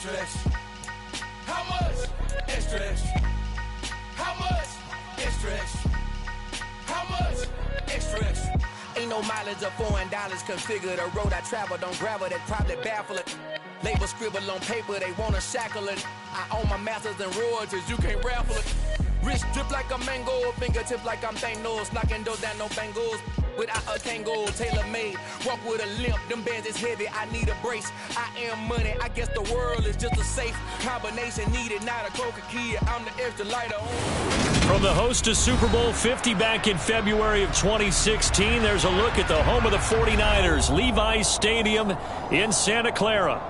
Extra, extra. How much? Extra, extra. How much? Extra, extra. How much? Extra, extra. Ain't no mileage of $4 configure the road I travel. Don't gravel that probably baffle it. Label scribble on paper, they wanna shackle it. I own my masters and royalties, you can't raffle it. Wrist drip like a mango, fingertip like I'm Thanos. Knocking those down, no bangles. Without a tango, tailor-made. Walk with a limp, them bands is heavy, I need a brace. I am money, I guess the world is just a safe combination needed, not a coca key. I'm the extra lighter. From the host to Super Bowl 50 back in February of 2016, there's a look at the home of the 49ers, Levi's Stadium in Santa Clara.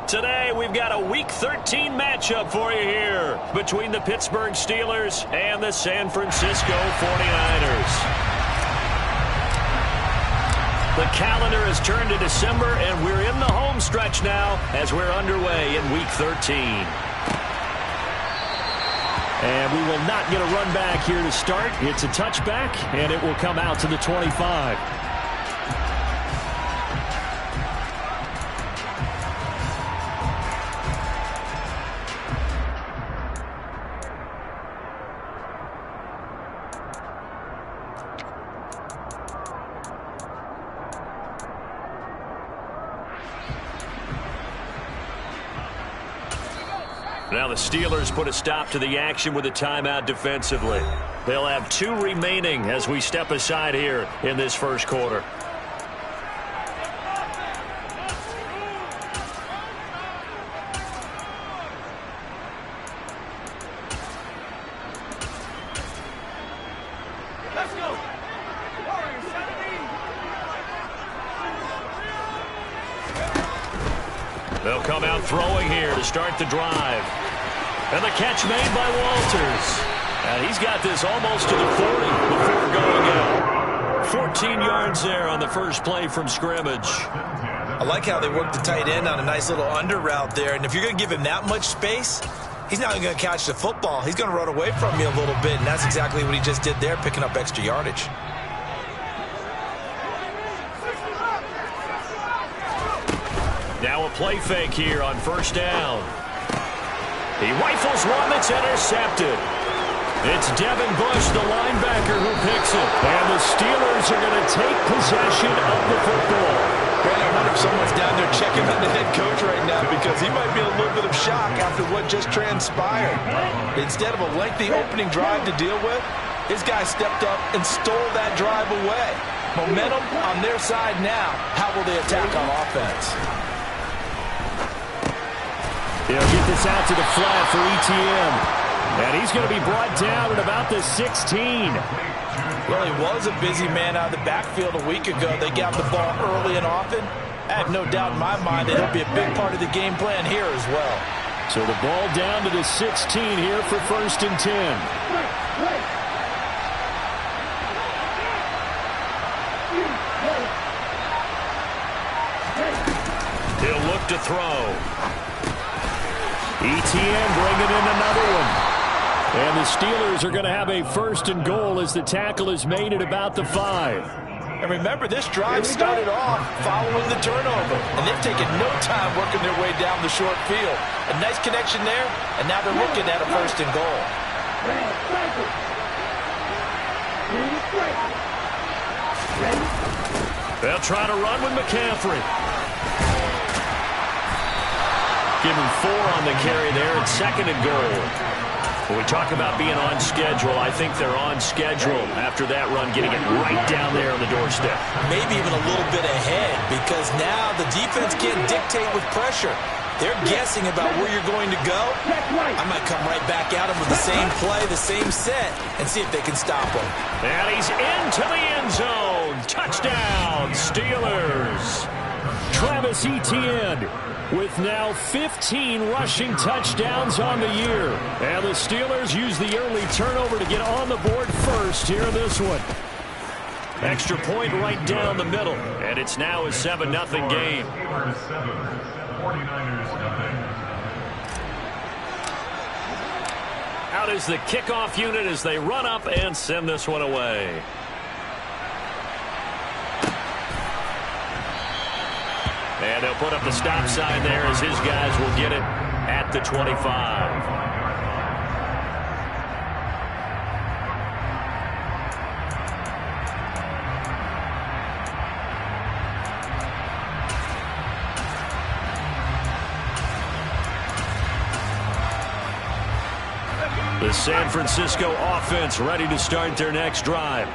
Today, we've got a Week 13 matchup for you here between the Pittsburgh Steelers and the San Francisco 49ers. The calendar has turned to December, and we're in the home stretch now as we're underway in Week 13. And we will not get a run back here to start. It's a touchback, and it will come out to the 25. Now the Steelers put a stop to the action with a timeout defensively. They'll have 2 remaining as we step aside here in this first quarter. Let's go. They'll come out throwing here to start the drive. And the catch made by Walters. And he's got this almost to the 40 before going out. 14 yards there on the first play from scrimmage. I like how they worked the tight end on a nice little under route there. And if you're going to give him that much space, he's not going to catch the football. He's going to run away from you a little bit. And that's exactly what he just did there, picking up extra yardage. Now a play fake here on first down. He rifles one that's intercepted. It's Devin Bush, the linebacker, who picks it. And the Steelers are going to take possession of the football. Well, I wonder if someone's down there checking on the head coach right now because he might be in a little bit of shock after what just transpired. Instead of a lengthy opening drive to deal with, his guy stepped up and stole that drive away. Momentum on their side now. How will they attack on offense? They'll get this out to the flat for ETN. And he's going to be brought down at about the 16. Well, he was a busy man out of the backfield a week ago. They got the ball early and often. I have no doubt in my mind that he'll be a big part of the game plan here as well. So the ball down to the 16 here for 1st and 10. He'll look to throw. ETN bringing in another one. And the Steelers are going to have a 1st and goal as the tackle is made at about the 5. And remember, this drive started off following the turnover. And they've taken no time working their way down the short field. A nice connection there, and now they're looking at a 1st and goal. They'll try to run with McCaffrey. Give him 4 on the carry there at 2nd and goal. When we talk about being on schedule, I think they're on schedule after that run, getting it right down there on the doorstep. Maybe even a little bit ahead because now the defense can't dictate with pressure. They're guessing about where you're going to go. I might come right back at them with the same play, the same set, and see if they can stop them. And he's into the end zone. Touchdown, Steelers. Travis Etienne with now 15 rushing touchdowns on the year. And the Steelers use the early turnover to get on the board first here in this one. Extra point right down the middle. And it's now a 7-0 game. Out is the kickoff unit as they run up and send this one away. And they'll put up the stop sign there as his guys will get it at the 25. The San Francisco offense ready to start their next drive.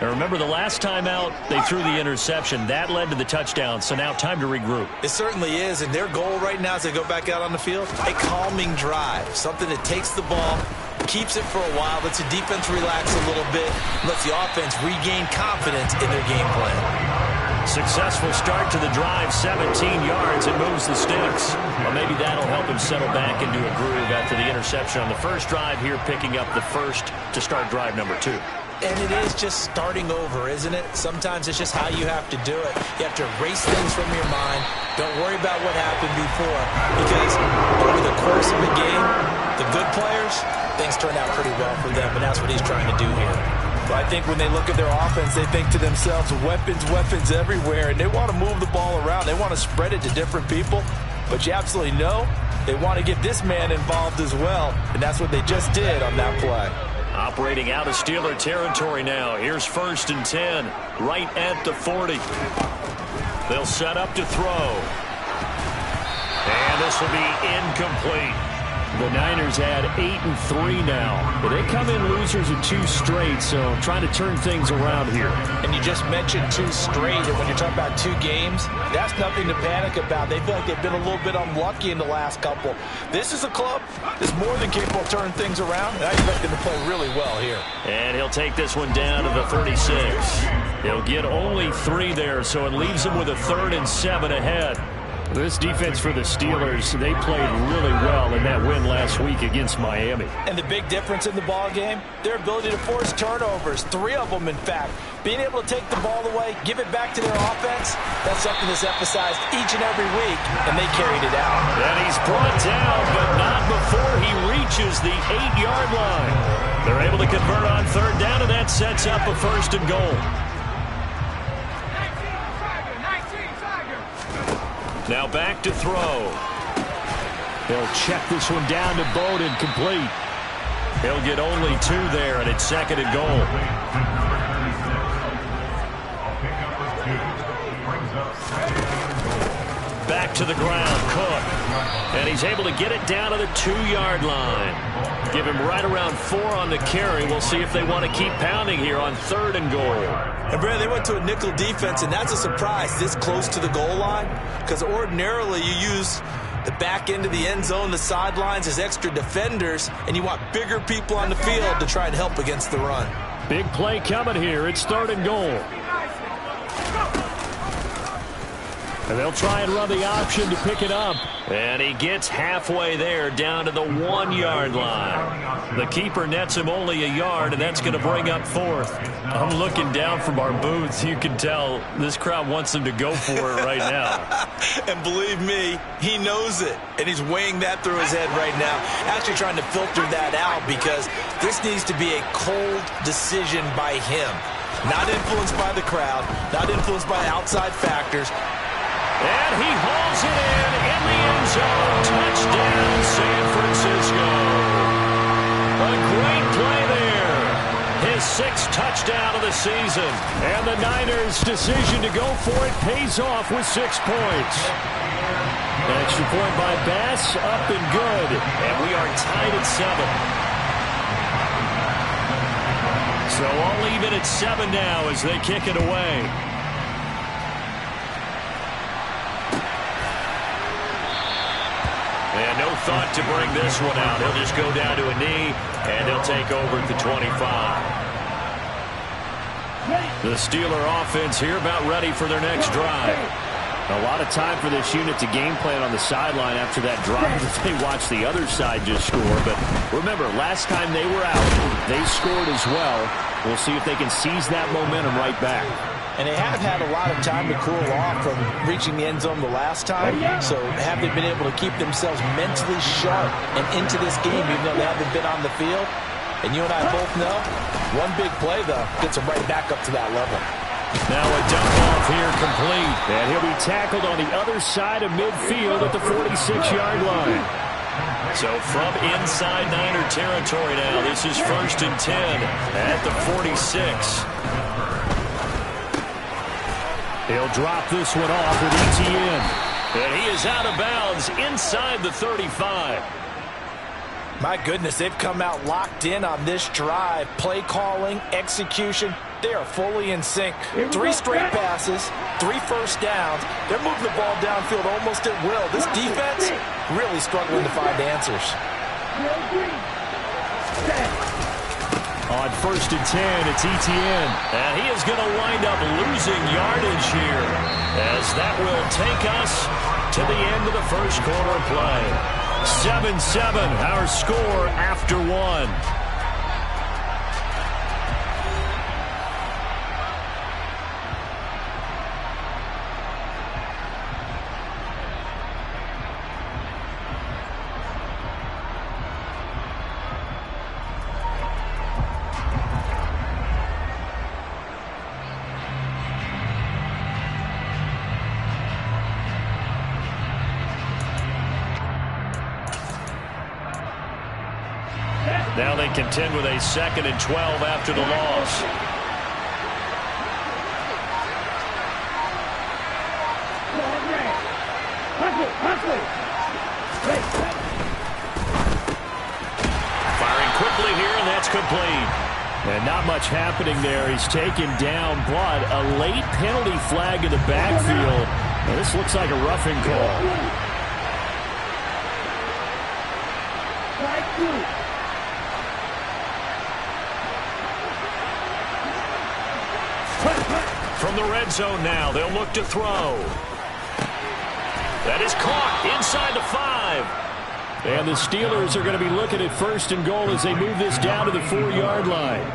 And remember, the last time out, they threw the interception. That led to the touchdown, so now time to regroup. It certainly is, and their goal right now as they go back out on the field, a calming drive, something that takes the ball, keeps it for a while, lets the defense relax a little bit, lets the offense regain confidence in their game plan. Successful start to the drive, 17 yards, and moves the sticks. Well, maybe that'll help him settle back into a groove after the interception on the first drive here, picking up the first to start drive number 2. And it is just starting over, isn't it? Sometimes it's just how you have to do it. You have to erase things from your mind. Don't worry about what happened before, because over the course of a game, the good players, things turn out pretty well for them, and that's what he's trying to do here. I think when they look at their offense, they think to themselves, weapons everywhere, and they want to move the ball around. They want to spread it to different people, but you absolutely know they want to get this man involved as well, and that's what they just did on that play. Operating out of Steeler territory now. Here's 1st and 10, right at the 40. They'll set up to throw. And this will be incomplete. The Niners had 8-3 now. But they come in losers of 2 straight, so trying to turn things around here. And you just mentioned 2 straight, and when you're talking about 2 games, that's nothing to panic about. They feel like they've been a little bit unlucky in the last couple. This is a club that's more than capable of turning things around, and I expect them to play really well here. And he'll take this one down to the 36. He'll get only 3 there, so it leaves him with a 3rd and 7 ahead. This defense for the Steelers, they played really well in that win last week against Miami. And the big difference in the ball game, their ability to force turnovers, 3 of them in fact. Being able to take the ball away, give it back to their offense, that's something that's emphasized each and every week, and they carried it out. And he's brought down, but not before he reaches the 8-yard line. They're able to convert on 3rd down, and that sets up a 1st and goal. Now back to throw. They'll check this one down to Bowden, complete. He'll get only 2 there, and it's 2nd and goal. Back to the ground, Cook. And he's able to get it down to the 2-yard line. Give him right around 4 on the carry. We'll see if they want to keep pounding here on 3rd and goal. And, Brad, they went to a nickel defense, and that's a surprise this close to the goal line, because ordinarily you use the back end of the end zone, the sidelines as extra defenders, and you want bigger people on the field to try and help against the run. Big play coming here. It's 3rd and goal. And they'll try and run the option to pick it up. And he gets halfway there, down to the 1-yard line. The keeper nets him only a yard, and that's going to bring up 4th. I'm looking down from our booths. You can tell this crowd wants him to go for it right now. And believe me, he knows it. And he's weighing that through his head right now. Actually trying to filter that out, because this needs to be a cold decision by him. Not influenced by the crowd, not influenced by outside factors. And he hauls it in the end zone. Touchdown, San Francisco. A great play there. His 6th touchdown of the season. And the Niners' decision to go for it pays off with 6 points. Extra point by Bass, up and good. And we are tied at 7. So I'll leave it at 7 now as they kick it away. And no thought to bring this one out. He'll just go down to a knee, and he'll take over at the 25. The Steeler offense here about ready for their next drive. A lot of time for this unit to game plan on the sideline after that drive that they watched the other side just score. But remember, last time they were out, they scored as well. We'll see if they can seize that momentum right back. And they have had a lot of time to cool off from reaching the end zone the last time. So have they been able to keep themselves mentally sharp and into this game, even though they haven't been on the field? And you and I both know, one big play, though, gets them right back up to that level. Now a dump off here complete. And he'll be tackled on the other side of midfield at the 46-yard line. So from inside Niner territory now, this is 1st and 10 at the 46. He'll drop this one off with Etienne. And he is out of bounds inside the 35. My goodness, they've come out locked in on this drive. Play calling, execution, they are fully in sync. 3 straight passes, 3 first downs. They're moving the ball downfield almost at will. This defense really struggling to find answers. On 1st and 10, it's Etienne. And he is going to wind up losing yardage here, as that will take us to the end of the first quarter play. 7-7, our score after 1. Now they contend with a 2nd and 12 after the loss. Firing quickly here, and that's complete. And not much happening there. He's taken down, but a late penalty flag in the backfield. Now this looks like a roughing call. From the red zone now, they'll look to throw. That is caught inside the 5. And the Steelers are going to be looking at 1st and goal as they move this down to the 4-yard line.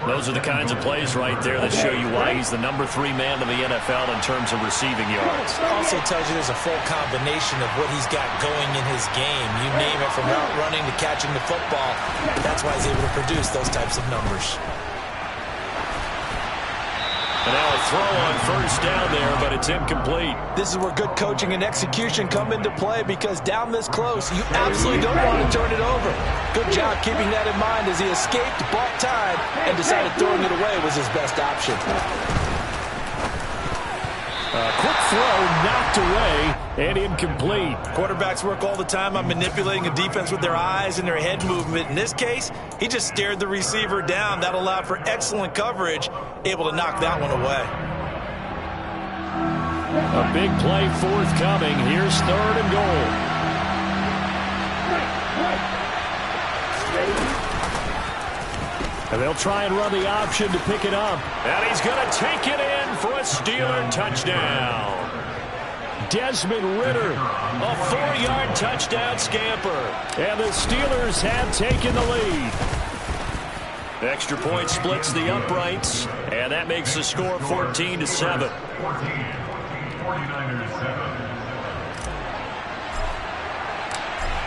Those are the kinds of plays right there that show you why he's the number 3 man in the NFL in terms of receiving yards. Also tells you there's a full combination of what he's got going in his game. You name it, from route running to catching the football. That's why he's able to produce those types of numbers. And now a throw on 1st down there, but it's incomplete. This is where good coaching and execution come into play, because down this close, you absolutely don't want to turn it over. Good job keeping that in mind as he escaped, bought time, and decided throwing it away was his best option. Quick throw knocked away and incomplete. Quarterbacks work all the time on manipulating a defense with their eyes and their head movement. In this case, he just stared the receiver down. That allowed for excellent coverage, able to knock that one away. A big play forthcoming. Here's 3rd and goal. And they'll try and run the option to pick it up. And he's going to take it in for a Steeler touchdown. Desmond Ridder, a 4-yard touchdown scamper. And the Steelers have taken the lead. The extra point splits the uprights, and that makes the score 14-7.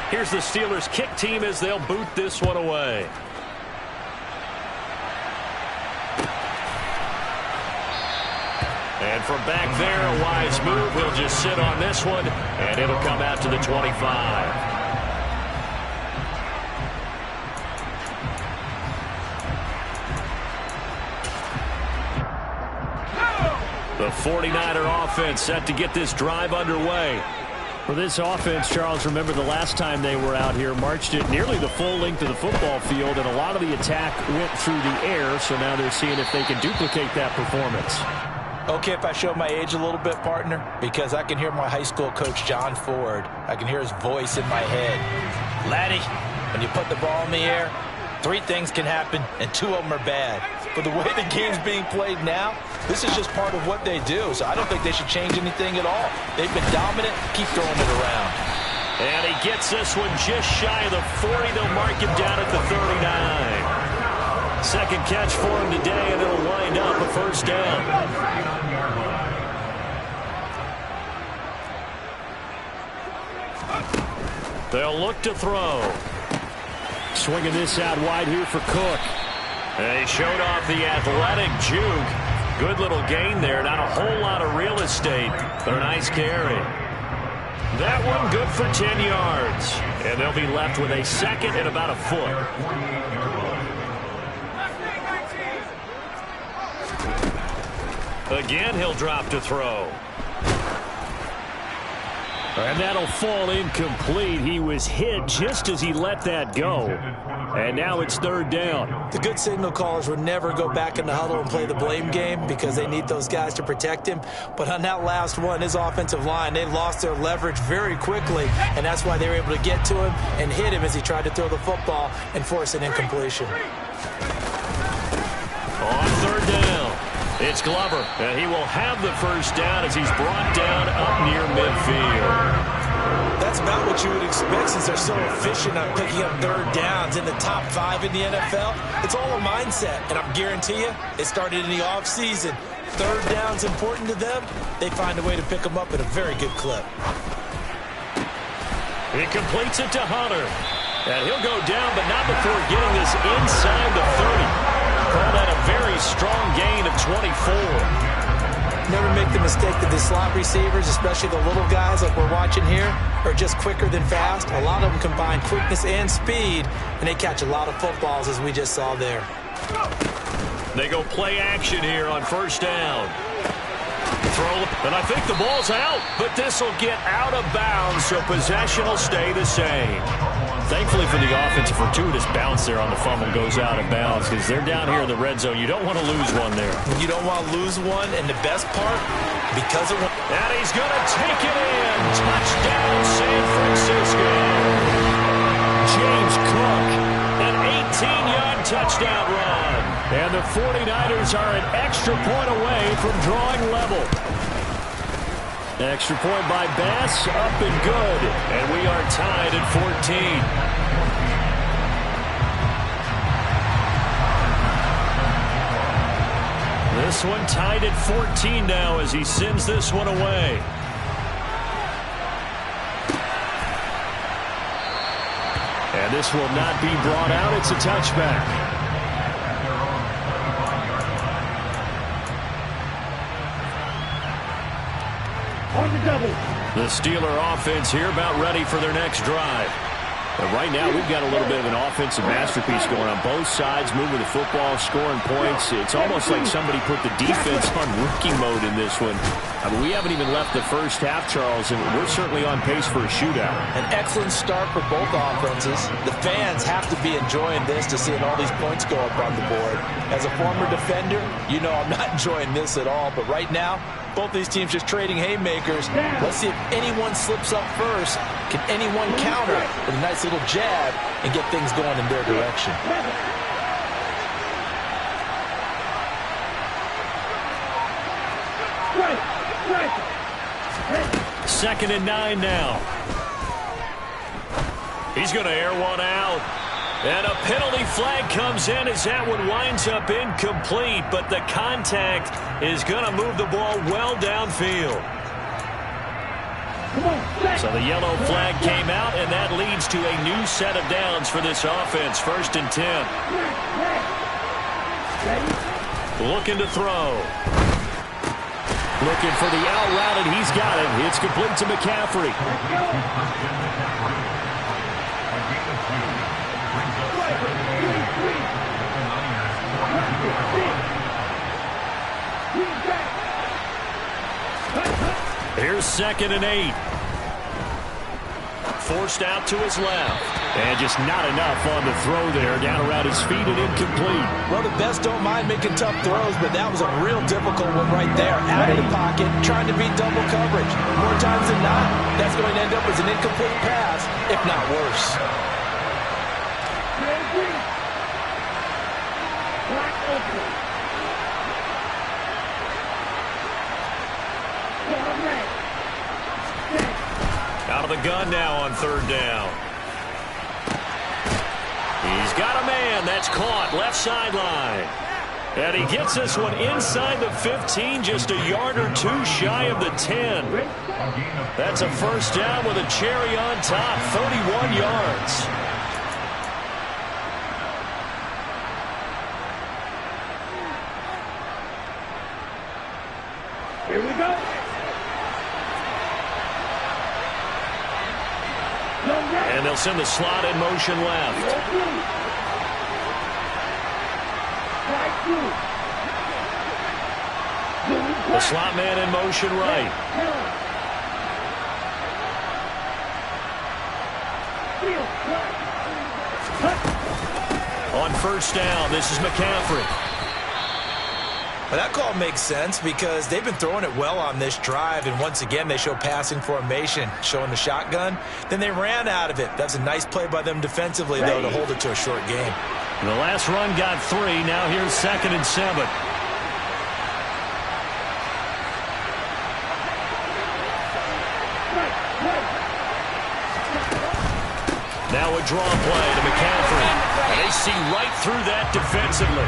Here's the Steelers kick team as they'll boot this one away. And from back there, a wise move. He'll just sit on this one, and it'll come out to the 25. The 49er offense set to get this drive underway. For this offense, Charles, remember the last time they were out here, marched it nearly the full length of the football field, and a lot of the attack went through the air, so now they're seeing if they can duplicate that performance. Okay, if I show my age a little bit, partner, because I can hear my high school coach, John Ford. I can hear his voice in my head. Laddie, when you put the ball in the air, 3 things can happen, and 2 of them are bad. But the way the game's being played now, this is just part of what they do, so I don't think they should change anything at all. They've been dominant. Keep throwing it around. And he gets this one just shy of the 40. They'll mark him down at the 39. Second catch for him today, and it'll wind up a 1st down. They'll look to throw. Swinging this out wide here for Cook. They showed off the athletic juke. Good little gain there. Not a whole lot of real estate, but a nice carry. That one good for 10 yards. And they'll be left with a second and about a foot. Again, he'll drop to throw. And that'll fall incomplete. He was hit just as he let that go. And now it's third down. The good signal callers would never go back in the huddle and play the blame game because they need those guys to protect him. But on that last one, his offensive line, they lost their leverage very quickly, and that's why they were able to get to him and hit him as he tried to throw the football and force an incompletion. On third down, it's Glover, and he will have the first down as he's brought down up near midfield. That's about what you would expect since they're so efficient on picking up third downs in the top 5 in the NFL. It's all a mindset, and I guarantee you, it started in the offseason. Third down's important to them. They find a way to pick them up at a very good clip. He completes it to Hunter, and he'll go down, but not before getting this inside the 30. Call that a very strong gain of 24. Never make the mistake that the slot receivers, especially the little guys like we're watching here, are just quicker than fast. A lot of them combine quickness and speed, and they catch a lot of footballs, as we just saw there. They go play action here on first down. Throw, and I think the ball's out, but this will get out of bounds, so possession will stay the same. Thankfully for the offense, a fortuitous bounce there on the fumble goes out of bounds because they're down here in the red zone. You don't want to lose one there. You don't want to lose one, and the best part, because of... And he's going to take it in. Touchdown, San Francisco. James Cook, an 18-yard touchdown run. And the 49ers are an extra point away from drawing level. Extra point by Bass, up and good. And we are tied at 14. This one tied at 14 now as he sends this one away. And this will not be brought out. It's a touchback. The Steeler offense here about ready for their next drive. And right now, we've got a little bit of an offensive masterpiece going on both sides, moving the football, scoring points. It's almost like somebody put the defense on rookie mode in this one. I mean, we haven't even left the first half, Charles, and we're certainly on pace for a shootout. An excellent start for both offenses. The fans have to be enjoying this to seeing all these points go up on the board. As a former defender, you know I'm not enjoying this at all, but right now, both these teams just trading haymakers. Let's see if anyone slips up first. Can anyone counter with a nice little jab and get things going in their direction? Second and 9 now. He's going to air one out. And a penalty flag comes in as that one winds up incomplete, but the contact is going to move the ball well downfield. So the yellow flag came out, and that leads to a new set of downs for this offense. First and 10. Looking to throw. Looking for the out route, and he's got it. It's complete to McCaffrey. Here's second and 8. Forced out to his left. And just not enough on the throw there. Down around his feet and incomplete. Well, the best don't mind making tough throws, but that was a real difficult one right there. Out of the pocket, trying to beat double coverage. More times than not, that's going to end up as an incomplete pass, if not worse. Out of the gun now on third down. He's got a man. That's caught. Left sideline. And he gets this one inside the 15, just a yard or two shy of the 10. That's a first down with a cherry on top, 31 yards. Here we go. And they'll send the slot in motion left. The slot man in motion right. On first down, this is McCaffrey. Well, that call makes sense because they've been throwing it well on this drive, and once again they show passing formation, showing the shotgun. Then they ran out of it. That's a nice play by them defensively, though, to hold it to a short game. The last run got 3. Now here's 2nd and 7. Now a draw play to McCaffrey. And they see right through that defensively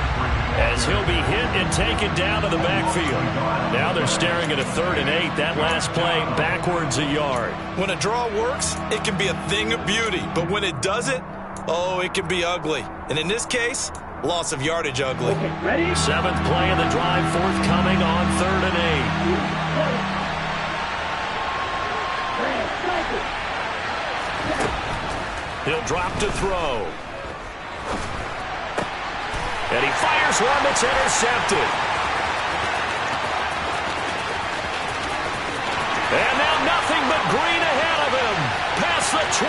as he'll be hit and taken down to the backfield. Now they're staring at a 3rd and 8. That last play backwards a yard. When a draw works, it can be a thing of beauty. But when it doesn't, oh, it can be ugly. And in this case, loss of yardage ugly. 7th play of the drive forthcoming on 3rd and 8. He'll drop to throw. And he fires one that's intercepted. And now nothing but green ahead of him. Past the 20.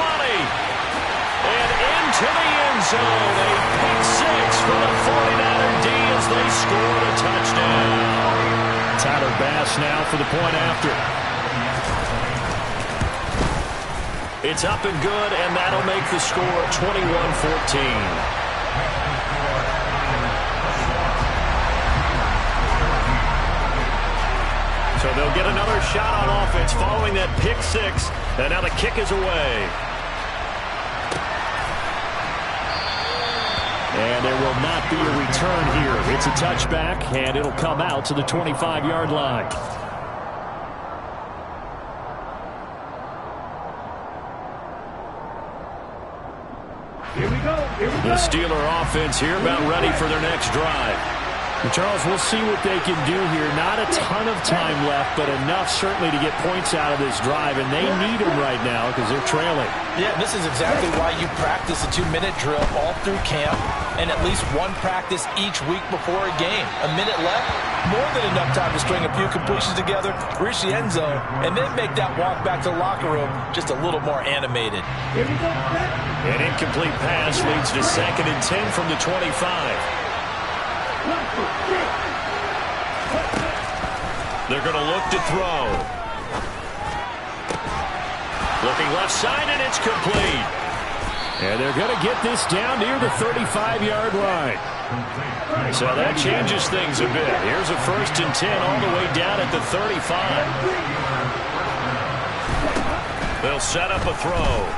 And into the end zone. A pick 6 for the 49er D as they scored a touchdown. Tyler Bass now for the point after. It's up and good, and that'll make the score 21-14. So they'll get another shot on offense following that pick 6, and now the kick is away. And there will not be a return here. It's a touchback, and it'll come out to the 25-yard line. The Steeler offense here about ready for their next drive. And Charles, we'll see what they can do here. Not a ton of time left, but enough certainly to get points out of this drive, and they need them right now because they're trailing. Yeah, this is exactly why you practice a 2-minute drill all through camp and at least one practice each week before a game. A minute left, more than enough time to string a few completions together, reach the end zone, and then make that walk back to the locker room just a little more animated. An incomplete pass leads to 2nd and 10 from the 25. They're going to look to throw. Looking left side, and it's complete. And they're going to get this down near the 35-yard line. So that changes things a bit. Here's a 1st and 10 all the way down at the 35. They'll set up a throw.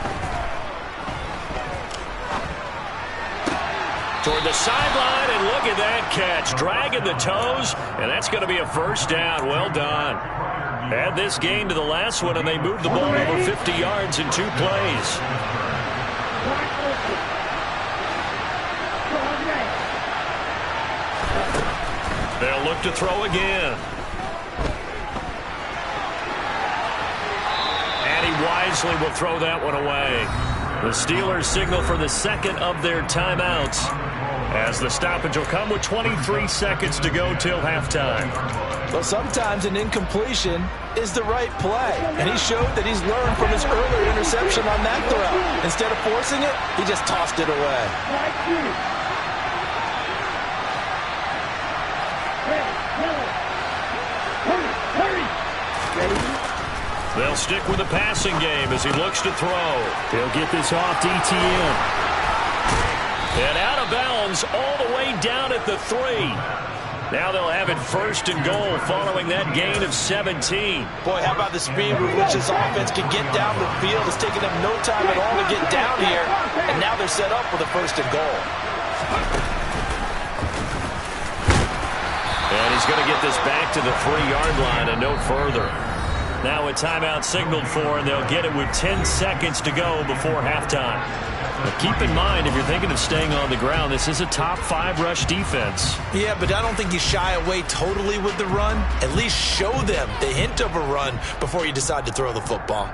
Toward the sideline, and look at that catch. Dragging the toes, and that's going to be a 1st down. Well done. Add this game to the last one, and they moved the ball over 50 yards in 2 plays. They'll look to throw again. And he wisely will throw that one away. The Steelers signal for the 2nd of their timeouts, as the stoppage will come with 23 seconds to go till halftime. Well, sometimes an incompletion is the right play, and he showed that he's learned from his earlier interception on that throw. Instead of forcing it, he just tossed it away. They'll stick with the passing game as he looks to throw. He'll get this off to ETN. And out of bounds all the way down at the 3. Now they'll have it 1st and goal following that gain of 17. Boy, how about the speed with which this offense can get down the field? It's taken them no time at all to get down here. And now they're set up with a 1st and goal. And he's going to get this back to the 3-yard line and no further. Now a timeout signaled for, and they'll get it with 10 seconds to go before halftime. But keep in mind, if you're thinking of staying on the ground, this is a top 5 rush defense. Yeah, but I don't think you shy away totally with the run. At least show them the hint of a run before you decide to throw the football.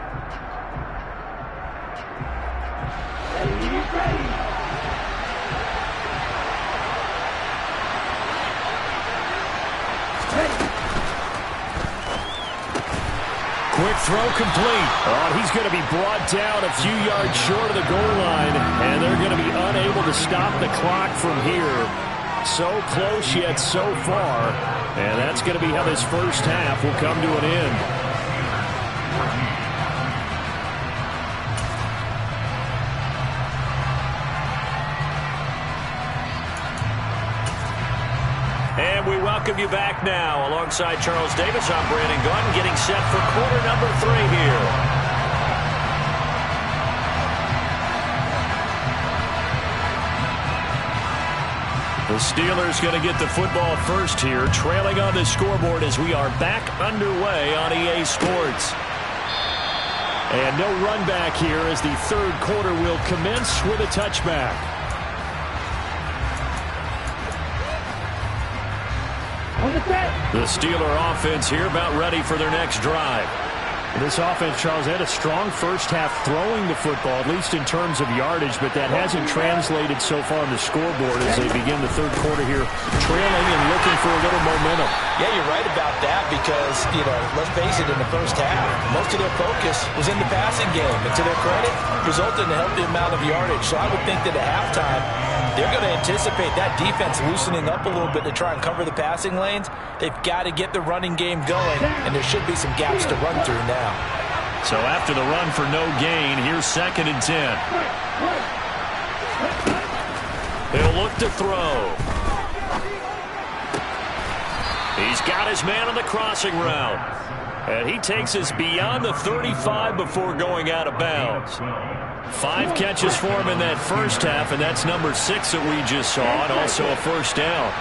Quick throw complete. Oh, he's going to be brought down a few yards short of the goal line, and they're going to be unable to stop the clock from here. So close yet so far, and that's going to be how this first half will come to an end. And we welcome you back now. Alongside Charles Davis, I'm Brandon Gaudin, getting set for quarter number 3 here. The Steelers going to get the football first here, trailing on the scoreboard as we are back underway on EA Sports. And no run back here as the third quarter will commence with a touchback. The Steeler offense here about ready for their next drive. This offense, Charles, had a strong first half throwing the football, at least in terms of yardage, but that hasn't translated so far on the scoreboard as they begin the third quarter here, trailing and looking for a little momentum. Yeah, you're right about that because, let's face it, in the first half, most of their focus was in the passing game. And to their credit, resulted in a healthy amount of yardage. So I would think that at halftime, they're going to anticipate that defense loosening up a little bit to try and cover the passing lanes. They've got to get the running game going, and there should be some gaps to run through now. So after the run for no gain, here's 2nd and 10. He'll look to throw. He's got his man on the crossing route. And he takes us beyond the 35 before going out of bounds. 5 catches for him in that first half, and that's number 6 that we just saw, and also a first down.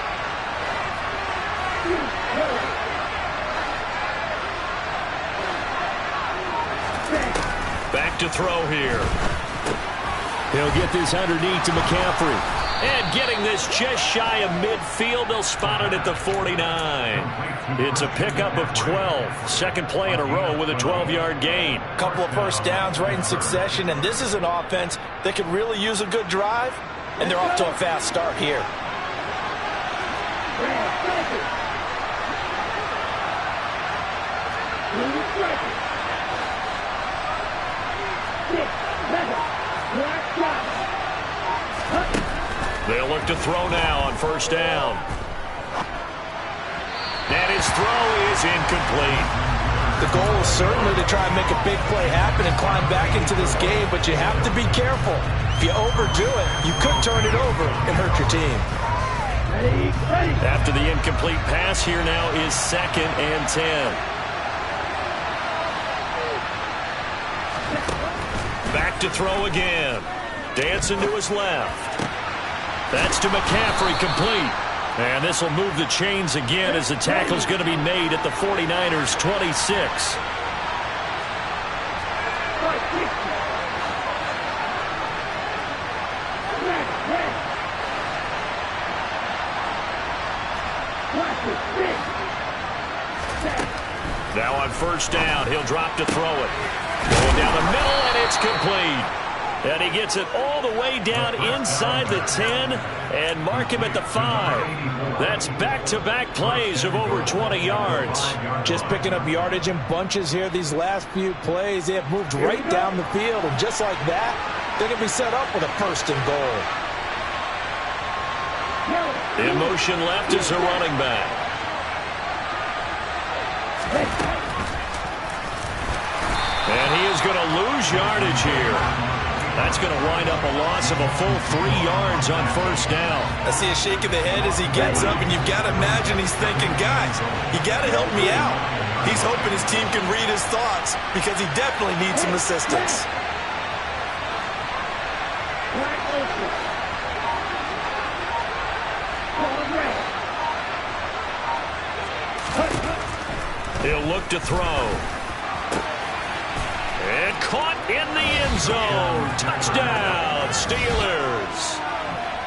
Back to throw here. He'll get this underneath to McCaffrey. And getting this just shy of midfield, they'll spot it at the 49. It's a pickup of 12. Second play in a row with a 12-yard gain. Couple of first downs right in succession, and this is an offense that could really use a good drive, and they're off to a fast start here. They'll look to throw now on first down. And his throw is incomplete. The goal is certainly to try and make a big play happen and climb back into this game, but you have to be careful. If you overdo it, you could turn it over and hurt your team. After the incomplete pass, here now is 2nd and 10. Back to throw again. Dancing to his left. That's to McCaffrey, complete. And this will move the chains again as the tackle's going to be made at the 49ers' 26. Now on first down, he'll drop to throw it. Going down the middle, and it's complete. And he gets it all the way down inside the 10 and mark him at the 5. That's back-to-back plays of over 20 yards. Just picking up yardage in bunches here these last few plays. They have moved right down the field, and just like that, they're going to be set up with a first and goal. In motion left is a running back. And he is going to lose yardage here. That's going to wind up a loss of a full 3 yards on first down. I see a shake of the head as he gets up, and you've got to imagine he's thinking, guys, you got to help me out. He's hoping his team can read his thoughts because he definitely needs some assistance. He'll look to throw. And caught in the end zone. Touchdown, Steelers.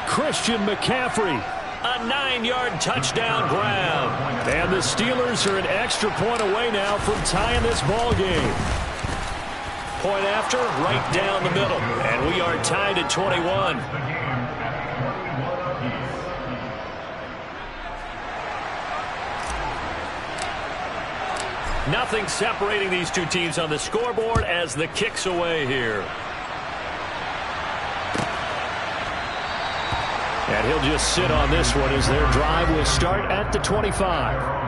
Christian McCaffrey, a 9-yard touchdown grab. And the Steelers are an extra point away now from tying this ball game. Point after, right down the middle. And we are tied at 21. Nothing separating these two teams on the scoreboard as the kick's away here. And he'll just sit on this one as their drive will start at the 25.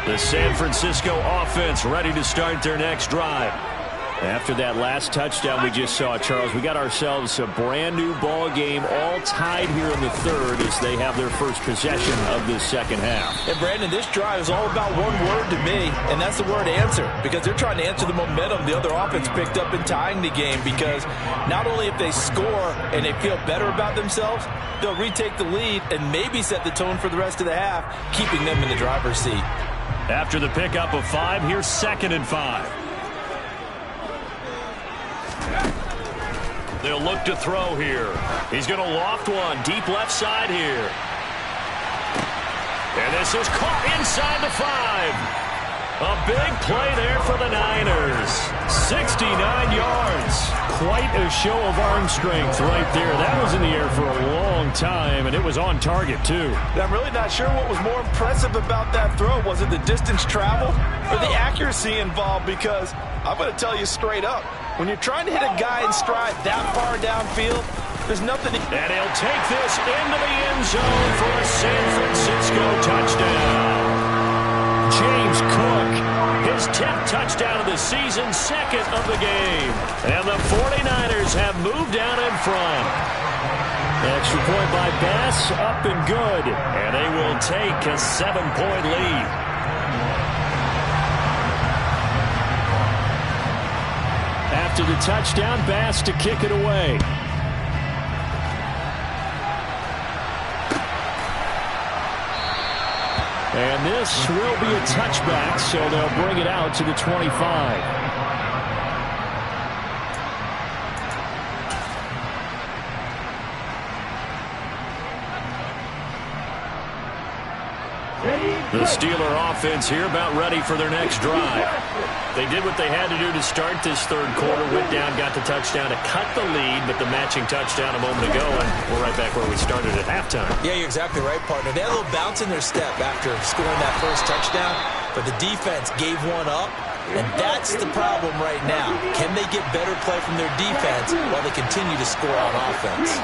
The San Francisco offense ready to start their next drive. After that last touchdown we just saw, Charles, we got ourselves a brand new ball game, all tied here in the third as they have their first possession of this second half. And Brandon, this drive is all about one word to me, and that's the word answer, because they're trying to answer the momentum the other offense picked up in tying the game, because not only if they score and they feel better about themselves, they'll retake the lead and maybe set the tone for the rest of the half, keeping them in the driver's seat. After the pickup of 5, here's 2nd and 5. They'll look to throw here. He's going to loft one deep left side here. And this is caught inside the 5. A big play there for the Niners. 69 yards. Quite a show of arm strength right there. That was in the air for a long time, and it was on target, too. I'm really not sure what was more impressive about that throw. Was it the distance traveled or the accuracy involved? Because I'm going to tell you straight up, when you're trying to hit a guy in stride that far downfield, there's nothing. And he'll take this into the end zone for a San Francisco touchdown. James Cook, his 10th touchdown of the season, 2nd of the game. And the 49ers have moved out in front. Extra point by Bass, up and good. And they will take a 7-point lead. After the touchdown, Bass to kick it away. And this will be a touchback, so they'll bring it out to the 25. The Steeler offense here about ready for their next drive. They did what they had to do to start this third quarter. Went down, got the touchdown to cut the lead, but the matching touchdown a moment ago, and we're right back where we started at halftime. Yeah, you're exactly right, partner. They had a little bounce in their step after scoring that first touchdown, but the defense gave one up, and that's the problem right now. Can they get better play from their defense while they continue to score on offense?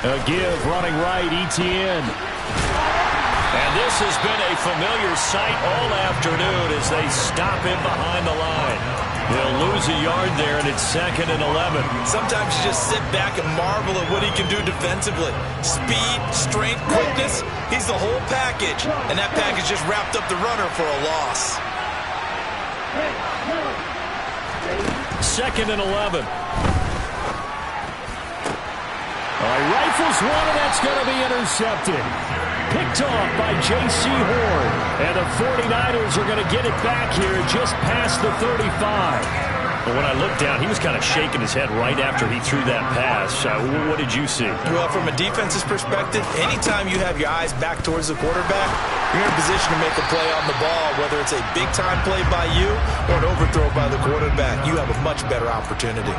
A give running right, Etienne. And this has been a familiar sight all afternoon as they stop him behind the line. They'll lose a yard there, and it's 2nd and 11. Sometimes you just sit back and marvel at what he can do defensively. Speed, strength, quickness, he's the whole package. And that package just wrapped up the runner for a loss. 2nd and 11. Rifles one, and that's going to be intercepted. Picked off by J.C. Horn. And the 49ers are going to get it back here just past the 35. But when I looked down, he was kind of shaking his head right after he threw that pass. What did you see? Well, from a defense's perspective, anytime you have your eyes back towards the quarterback, you're in a position to make a play on the ball, whether it's a big-time play by you or an overthrow by the quarterback. You have a much better opportunity.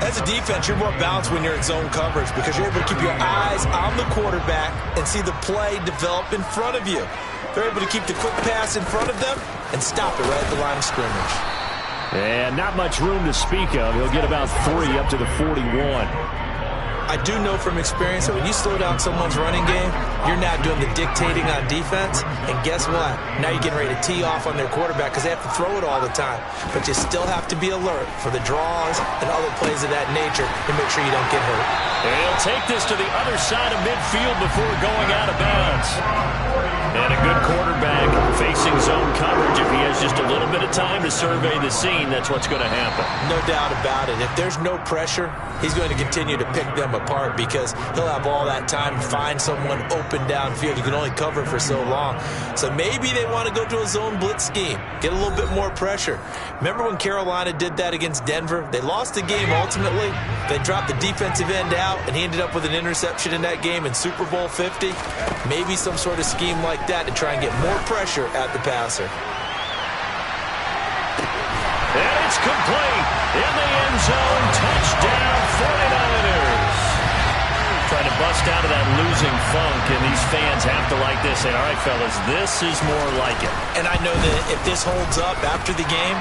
As a defense, you're more balanced when you're in zone coverage because you're able to keep your eyes on the quarterback and see the play develop in front of you. They're able to keep the quick pass in front of them and stop it right at the line of scrimmage. And not much room to speak of. He'll get about 3 up to the 41. I do know from experience that when you slow down someone's running game, you're now doing the dictating on defense. And guess what? Now you're getting ready to tee off on their quarterback because they have to throw it all the time. But you still have to be alert for the draws and other plays of that nature to make sure you don't get hurt. And he'll take this to the other side of midfield before going out of bounds. And a good quarterback facing zone coverage. If he has just a little bit of time to survey the scene, that's what's going to happen. No doubt about it. If there's no pressure, he's going to continue to pick them apart because he'll have all that time to find someone open downfield. You can only cover for so long. So maybe they want to go to a zone blitz scheme, get a little bit more pressure. Remember when Carolina did that against Denver? They lost the game ultimately. They dropped the defensive end out, and he ended up with an interception in that game in Super Bowl 50. Maybe some sort of scheme like that to try and get more pressure at the passer. It's complete. In the end zone. Touchdown 49ers. Trying to bust out of that losing funk, and these fans have to like this. Say, all right, fellas, this is more like it. And I know that if this holds up after the game,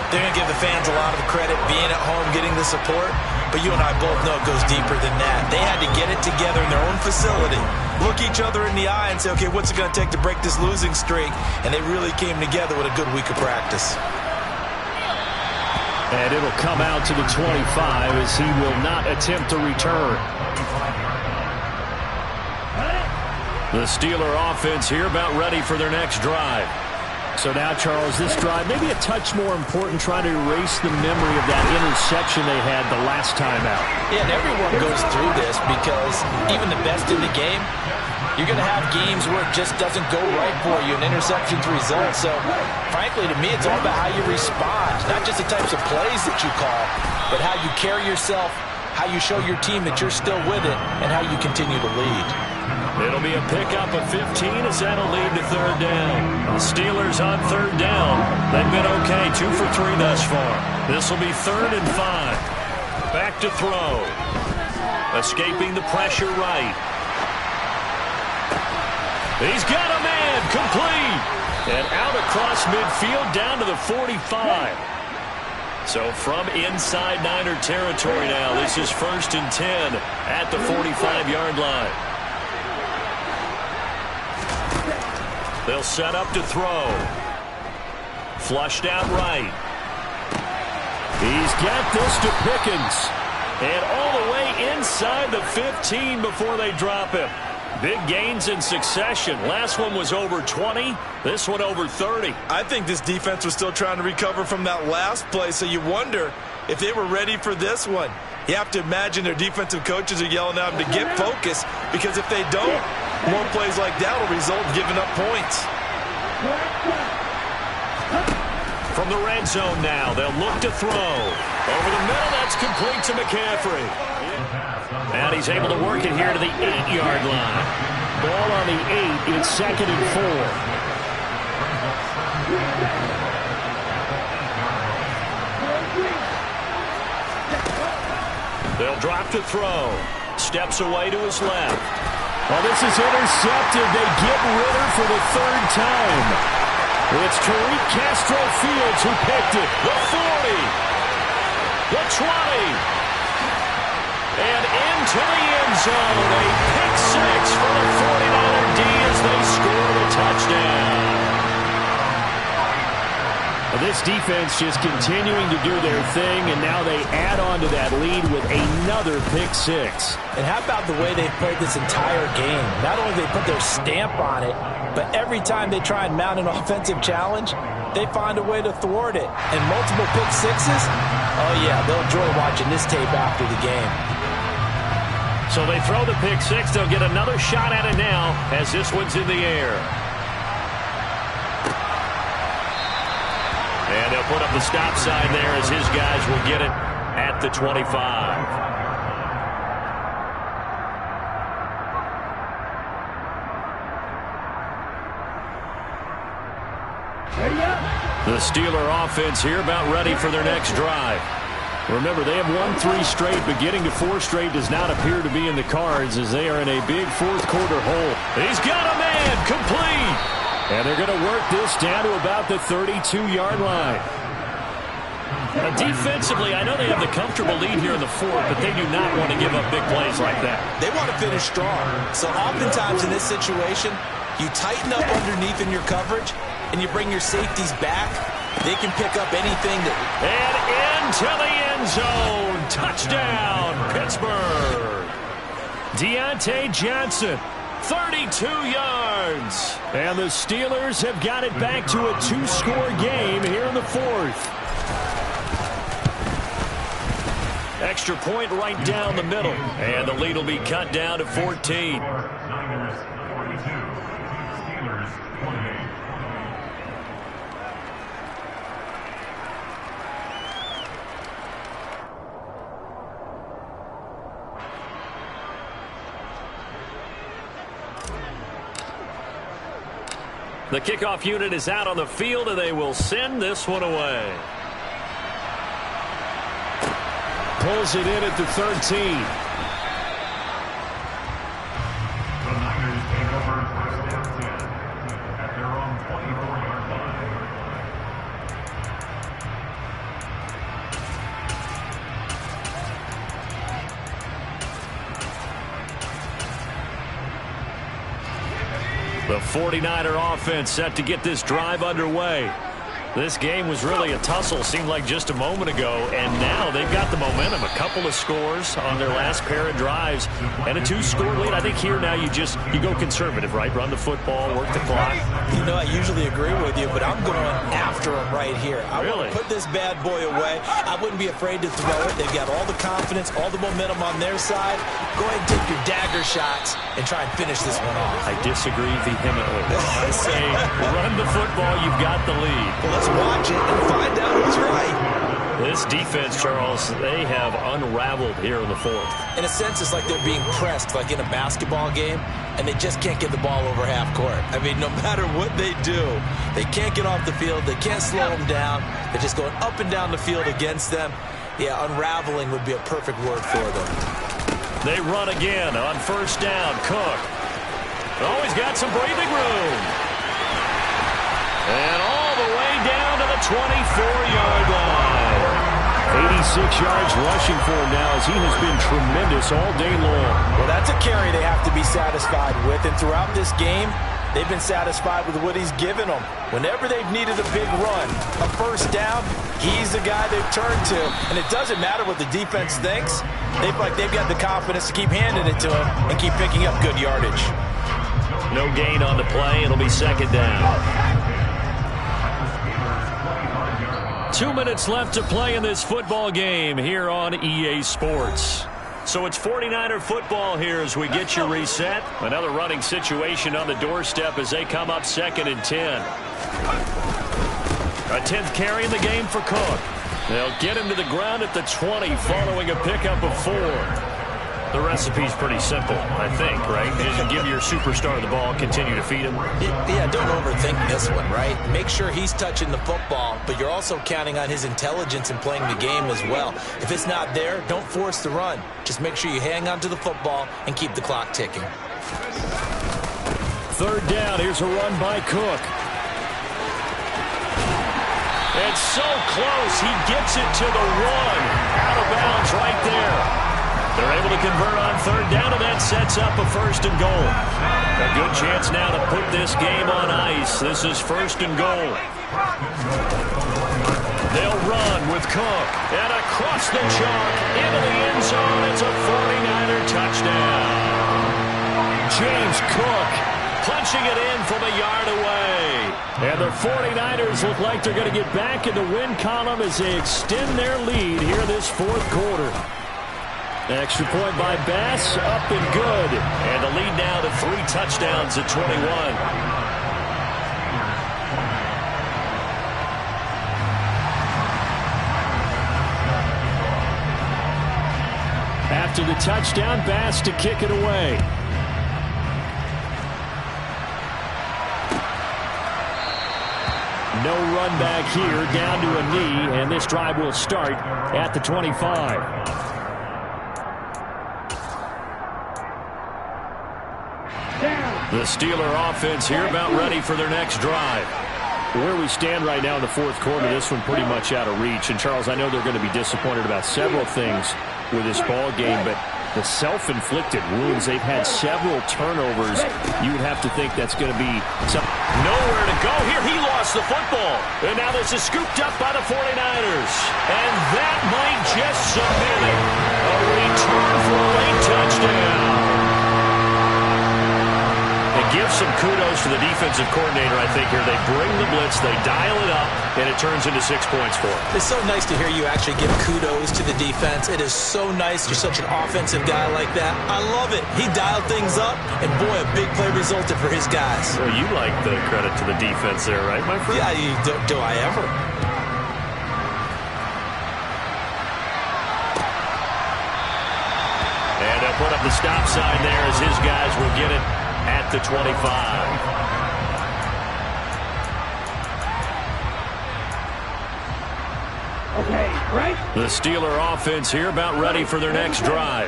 they're going to give the fans a lot of credit being at home, getting the support. But you and I both know it goes deeper than that. They had to get it together in their own facility, look each other in the eye and say, okay, what's it going to take to break this losing streak? And they really came together with a good week of practice. And it'll come out to the 25 as he will not attempt to return. The Steeler offense here about ready for their next drive. So now, Charles, this drive maybe a touch more important, trying to erase the memory of that interception they had the last time out. Yeah, and everyone goes through this because even the best in the game, you're going to have games where it just doesn't go right for you, an interception's result. So, frankly, to me, it's all about how you respond, not just the types of plays that you call, but how you carry yourself, how you show your team that you're still with it, and how you continue to lead. It'll be a pickup of 15 as that'll lead to third down. The Steelers on third down. They've been okay, 2 for 3 thus far. This will be 3rd and 5. Back to throw. Escaping the pressure right. He's got a man, complete. And out across midfield down to the 45. So from inside Niner territory now, this is 1st and 10 at the 45-yard line. They'll set up to throw. Flushed out right. He's got this to Pickens. And all the way inside the 15 before they drop him. Big gains in succession. Last one was over 20. This one over 30. I think this defense was still trying to recover from that last play, so you wonder if they were ready for this one. You have to imagine their defensive coaches are yelling at them to get focused, because if they don't, more plays like that will result in giving up points. From the red zone now, they'll look to throw. Over the middle, that's complete to McCaffrey. And he's able to work it here to the 8-yard line. Ball on the 8, it's 2nd and 4. They'll drop to throw. Steps away to his left. Well, this is intercepted. They get Ritter for the 3rd time. It's Tariq Castro-Fields who picked it. The 40. The 20. And into the end zone. A pick 6 for the 49er D as they score the touchdown. This defense just continuing to do their thing, and now they add on to that lead with another pick 6. And how about the way they've played this entire game? Not only do they put their stamp on it, but every time they try and mount an offensive challenge, they find a way to thwart it. And multiple pick 6s, oh yeah, they'll enjoy watching this tape after the game. So they throw the pick 6. They'll get another shot at it now as this one's in the air. And they'll put up the stop sign there as his guys will get it at the 25. The Steeler offense here about ready for their next drive. Remember, they have won 3 straight, but getting to 4 straight does not appear to be in the cards as they are in a big 4th quarter hole. He's got a man, complete. And they're going to work this down to about the 32-yard line. Now, defensively, I know they have the comfortable lead here in the 4th, but they do not want to give up big plays like that. They want to finish strong. So oftentimes in this situation, you tighten up underneath in your coverage, and you bring your safeties back. They can pick up anything that... And into the end zone. Touchdown, Pittsburgh. Deontay Johnson. 32 yards. And the Steelers have got it back to a 2-score game here in the 4th. Extra point right down the middle. And the lead will be cut down to 14. The kickoff unit is out on the field, and they will send this one away. pulls it in at the 13. The Niners take over first down 10 at their own 24-yard line. The 49er offense set to get this drive underway. This game was really a tussle, seemed like just a moment ago, and now they've got the momentum. A couple of scores on their last pair of drives and a 2-score lead. I think here now you go conservative, right? Run the football, work the clock. You know, I usually agree with you, but I'm going after him right here. I really want to put this bad boy away. I wouldn't be afraid to throw it. They've got all the confidence, all the momentum on their side. Go ahead and take your dagger shots and try and finish this one off. I disagree vehemently. I say run the football, you've got the lead. Well, let's watch it and find out who's right. This defense, Charles, they have unraveled here in the fourth. In a sense, it's like they're being pressed, like in a basketball game, and they just can't get the ball over half court. I mean, no matter what they do, they can't get off the field. They can't slow them down. They're just going up and down the field against them. Yeah, unraveling would be a perfect word for them. They run again on first down. Cook. Always got some breathing room. And all the way down to the 24-yard line. 86 yards rushing for him now as he has been tremendous all day long. Well, that's a carry they have to be satisfied with. And throughout this game, they've been satisfied with what he's given them. Whenever they've needed a big run, a first down, he's the guy they've turned to. And it doesn't matter what the defense thinks. They've got the confidence to keep handing it to him and keep picking up good yardage. No gain on the play. It'll be second down. 2 minutes left to play in this football game here on EA Sports. So it's 49er football here as we get you reset. Another running situation on the doorstep as they come up 2nd and 10. A 10th carry in the game for Cook. They'll get him to the ground at the 20 following a pickup of 4. The recipe's pretty simple, I think, right? Just give your superstar the ball, continue to feed him. Yeah, don't overthink this one, right? Make sure he's touching the football, but you're also counting on his intelligence in playing the game as well. If it's not there, don't force the run. Just make sure you hang on to the football and keep the clock ticking. Third down, here's a run by Cook. It's so close, he gets it to the 1. Out of bounds right there. They're able to convert on third down, and that sets up a 1st and goal. A good chance now to put this game on ice. This is 1st and goal. They'll run with Cook. And across the chalk, into the end zone. It's a 49er touchdown. James Cook punching it in from a yard away. And the 49ers look like they're going to get back in the win column as they extend their lead here this fourth quarter. Extra point by Bass, up and good. And the lead now to 3 touchdowns at 21. After the touchdown, Bass to kick it away. No run back here, down to a knee, and this drive will start at the 25. The Steeler offense here about ready for their next drive. Where we stand right now in the fourth quarter, this one pretty much out of reach. And, Charles, I know they're going to be disappointed about several things with this ball game, but the self-inflicted wounds, they've had several turnovers. You would have to think that's going to be nowhere to go here. He lost the football. And now this is scooped up by the 49ers. And that might just cement it. A return for a late touchdown. Give some kudos to the defensive coordinator, I think, here. They bring the blitz, they dial it up, and it turns into 6 points for them. It's so nice to hear you actually give kudos to the defense. It is so nice. You're such an offensive guy like that. I love it. He dialed things up, and boy, a big play resulted for his guys. Well, you like the credit to the defense there, right, my friend? Yeah, do I ever? And they'll put up the stop sign there as his guys will get it at the 25. Okay. The Steeler offense here about ready for their next drive.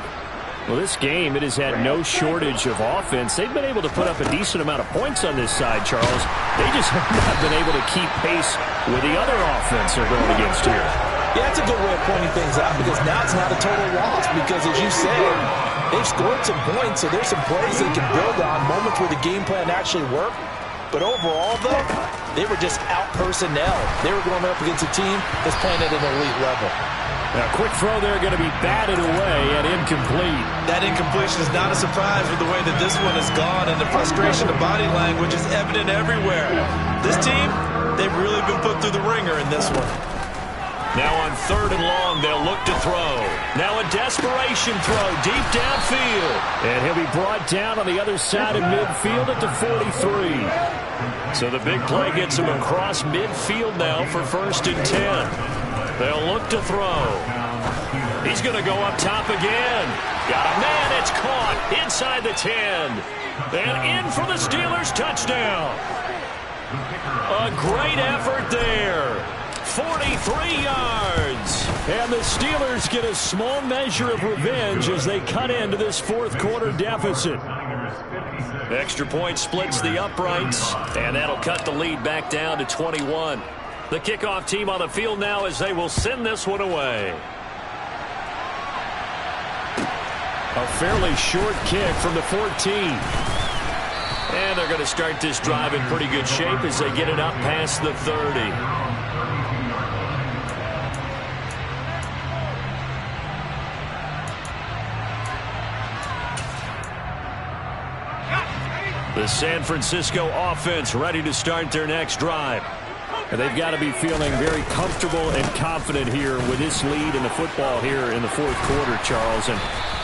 Well, this game, it has had no shortage of offense. They've been able to put up a decent amount of points on this side, Charles. They just have not been able to keep pace with the other offense they're going against here. Yeah, that's a good way of pointing things out because now it's not a total loss because, as you said, they've scored some points, so there's some plays they can build on, moments where the game plan actually worked. But overall, though, they were just out-personnel. They were going up against a team that's playing at an elite level. Now, quick throw there going to be batted away and incomplete. That incompletion is not a surprise with the way that this one has gone, and the frustration of body language is evident everywhere. This team, they've really been put through the ringer in this one. Now on 3rd and long, they'll look to throw. Now a desperation throw deep downfield. And he'll be brought down on the other side of midfield at the 43. So the big play gets him across midfield now for 1st and 10. They'll look to throw. He's going to go up top again. Got a man. It's caught inside the 10. And in for the Steelers touchdown. A great effort there. 43 yards. And the Steelers get a small measure of revenge as they cut into this 4th quarter deficit. Extra point splits the uprights, and that'll cut the lead back down to 21. The kickoff team on the field now as they will send this one away. A fairly short kick from the 14. And they're going to start this drive in pretty good shape as they get it up past the 30. The San Francisco offense ready to start their next drive. And they've got to be feeling very comfortable and confident here with this lead in the football here in the 4th quarter, Charles. And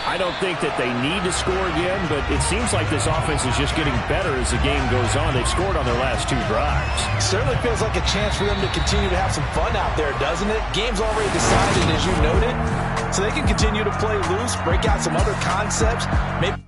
I don't think that they need to score again, but it seems like this offense is just getting better as the game goes on. They've scored on their last 2 drives. Certainly feels like a chance for them to continue to have some fun out there, doesn't it? Game's already decided, as you noted, so they can continue to play loose, break out some other concepts, maybe.